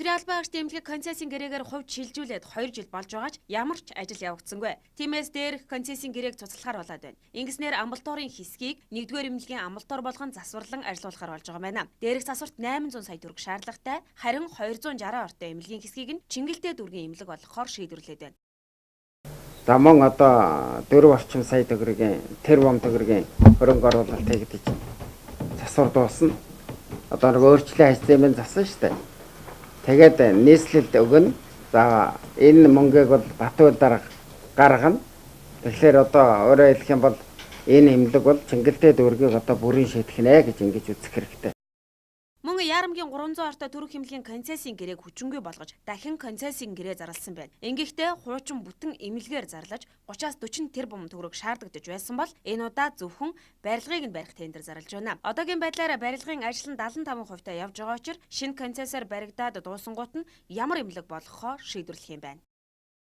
Тэтгэврийн албан агшд эмнэлэг концессийн гэрээгээр хувьд шилжүүлээд 2 жил болж байгаач ямар ч ажил явагдсангүй. Тиймээс дээрх концессийн гэрээг цуцлахаар болоод байна. Ингэснээр амбулаторын хэсгийг 1-р эмнэлгийн амбулатор болгон засварлан ажиллуулахар болж байгаа байна. Дээрх засварт 800 сая төгрөг шаардлагатай, харин 260 ортой эмнэлгийн хэсгийг нь Чингэлтэй дүүргийн эмнэлэг болгохоор шийдвэрлээд байна. За мөн одоо 4 орчим сая төгрөгийн тэрбум төгрөгийн хөрөнгө оруулалт хийгдэж засвар дуусна. Одоо нэг өөрчлөлт хайцсан засан шүү дээ. Тэгээд нийслэлд өгнө. За энэ мөнгийг бол Батбаяр дарга гаргана. Тэгэхээр одоо өөрөөр хэлэх юм бол энэ эмнэлэг бол Чингэлтэй дүүргийг одоо бүрийн шийдэх нэ гэж ингэж үзэх хэрэгтэй. Мөн Яарамгийн 300 ортой төрөх эмнэлгийн концессийн гэрээг хүчингүй болгож дахин концессийн гэрээ зарласан байна. Ингэхдээ хуучин бүтэн эмнэлгээр зарлаж 30-аас 40 тэрбум төгрөг шаардагдаж байсан бол энэ удаа зөвхөн барилгыг нь барих тендер зарлаж байна. Одоогийн байдлаар барилгын ажил нь 75% явж байгаа учраас шинэ концессоор баригдаад дуусангууд нь ямар эмнэлэг болгохоо шийдвэрлэх юм байна.